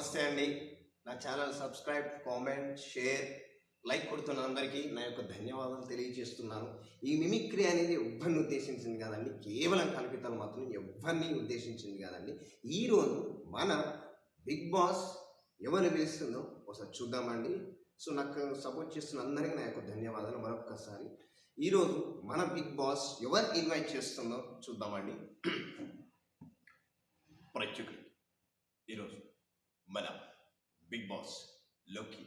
నమస్తే అండి. నా channel subscribe, comment, share, like కొడుతున్న అందరికీ నా యొక్క ధన్యవాదాలు తెలియజేస్తున్నాను. ఈ మిమిక్రీ అనేది ఎవ్వరిని ఉద్దేశించింది కాదండి, కేవలం కల్పితాలు మాత్రం ఎవ్వరిని ఉద్దేశించింది కాదండి. ఈరోజు మన బిగ్ బాస్ ఎవరిని పిలుస్తుందో ఒకసారి చూద్దామండి. సో నాకు సపోర్ట్ చేస్తున్న అందరికీ నా యొక్క ధన్యవాదాలు మరొక్కసారి. ఈరోజు మన బిగ్ బాస్ ఎవరు ఇన్వైట్ చేస్తుందో చూద్దామండి. ప్రేక్షకులు, ఈరోజు మన బిగ్ బాస్ లోకి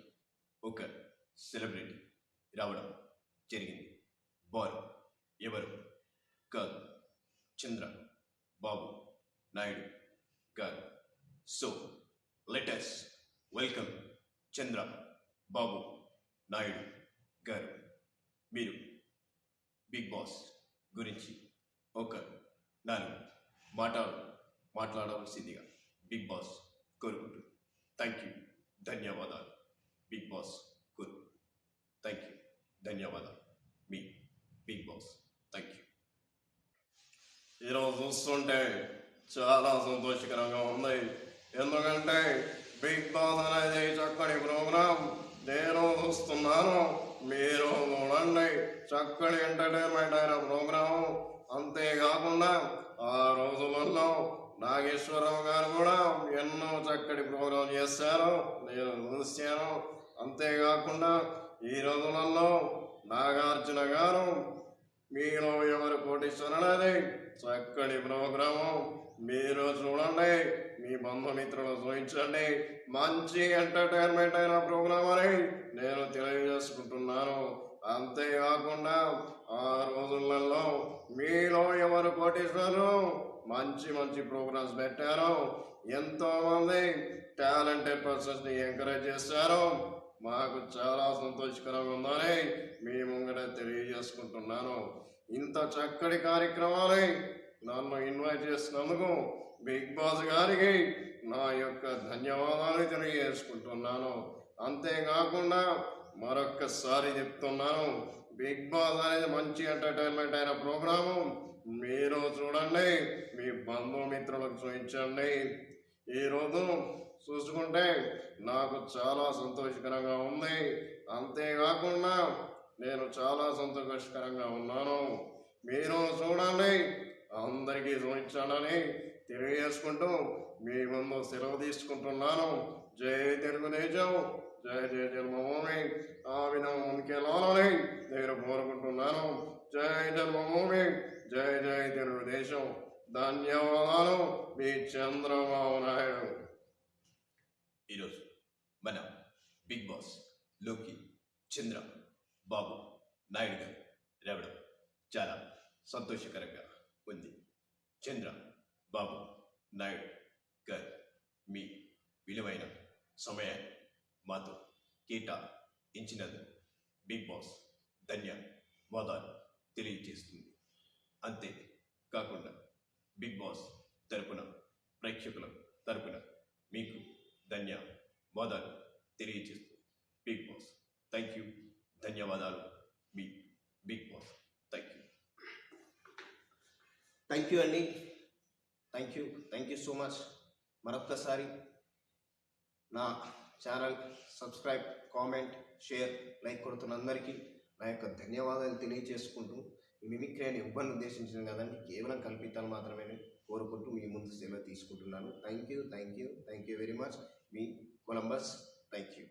ఒక సెలబ్రిటీ రావడం జరిగింది. వారు ఎవరు కాదు, చంద్ర బాబు నాయుడు గారు. So let us welcome Chandra Babu Naidu గారు. మీరు బిగ్ బాస్ గురించి ఒక 4 మాట్లాడవలసిందిగా బిగ్ బాస్ కోరుకుంటుంది. థ్యాంక్ యూ, ధన్యవాదాలు. బిగ్ బాస్ కోరు. థ్యాంక్ యూ, ధన్యవాదాలు. మీ బిగ్ బాస్. Thank you. ఈరోజు చూస్తుంటే చాలా సంతోషకరంగా ఉంది. ఎందుకంటే బిగ్ బాస్ అనేది చక్కని ప్రోగ్రాం. నేను చూస్తున్నాను, మీరు చూడండి. చక్కని ఎంటర్టైన్మెంట్ అయిన ప్రోగ్రాము. అంతేకాకుండా ఆ రోజులలో నాగేశ్వరరావు గారు కూడా ఎన్నో చక్కటి ప్రోగ్రాం చేశారు, నేను చూశాను. అంతేకాకుండా ఈ రోజులలో నాగార్జున గారు మీలో ఎవరు కోటీశ్వరుడనేది చక్కటి ప్రోగ్రాము. మీరు చూడండి, మీ బంధుమిత్రులు చూపించండి. మంచి ఎంటర్టైన్మెంట్ అయిన ప్రోగ్రాం అని నేను తెలియజేసుకుంటున్నాను. అంతేకాకుండా ఆ రోజులలో మీలో ఎవరు కోటీశ్వరులు మంచి మంచి ప్రోగ్రామ్స్ పెట్టారు. ఎంతోమంది టాలెంటెడ్ పర్సన్స్ని ఎంకరేజ్ చేశారు. మాకు చాలా సంతోషకరంగా ఉందని మీ ముంగట తెలియజేసుకుంటున్నాను. ఇంత చక్కటి కార్యక్రమాన్ని నన్ను ఇన్వైట్ చేసినందుకు బిగ్ బాస్ గారికి నా యొక్క ధన్యవాదాలు తెలియజేసుకుంటున్నాను. అంతేకాకుండా మరొక్కసారి చెప్తున్నాను, బిగ్ బాస్ అనేది మంచి ఎంటర్టైన్మెంట్ అయిన ప్రోగ్రాము. మీరు చూడండి, మీ బంధుమిత్రులకు చూపించండి. ఈరోజు చూసుకుంటే నాకు చాలా సంతోషకరంగా ఉంది. అంతేకాకుండా నేను చాలా సంతోషకరంగా ఉన్నాను. మీరు చూడండి, అందరికీ చూపించాలని తెలియజేసుకుంటూ మీ ముందు సెలవు తీసుకుంటున్నాను. జై తెలుగుదేశం, జై జై జన్మభూమి. ఆ విధంగా ముందుకెళ్ళాలని నేను కోరుకుంటున్నాను. జై జన్మభూమి, జై జై తెలుగుదేశం. ధన్యవాదాలు. మీ చంద్రబాబు నాయుడు. ఈరోజు మన బిగ్ బాస్ లోకి చంద్ర బాబు నాయుడు గారు రావడం చాలా సంతోషకరంగా ఉంది. చంద్ర బాబు నాయుడు గారు మీ విలువైన సమయాన్ని మాతో కేటాయించినందుకు బిగ్ బాస్ ధన్యవాదాలు తెలియజేస్తుంది. అంతే కాకుండా బిగ్ బాస్ తరపున, ప్రేక్షకుల తరపున మీకు ధన్యవాదాలు తెలియజేస్తుంది బిగ్ బాస్. థ్యాంక్ యూ, ధన్యవాదాలు. మీ big boss. Thank you. Thank you అండి. Thank you so much. మరొక్కసారి నా channel subscribe, comment, share, like కొడుతున్న అందరికీ నా యొక్క ధన్యవాదాలు తెలియజేసుకుంటూ, ఈ మిమిక్రీ అని ఎవ్వరిని ఉద్దేశించింది కదండి, కేవలం కల్పితాలు మాత్రమే కోరుకుంటూ మీ ముందు సెలవు తీసుకుంటున్నాను. Thank you very much. Me Columbus. Thank you.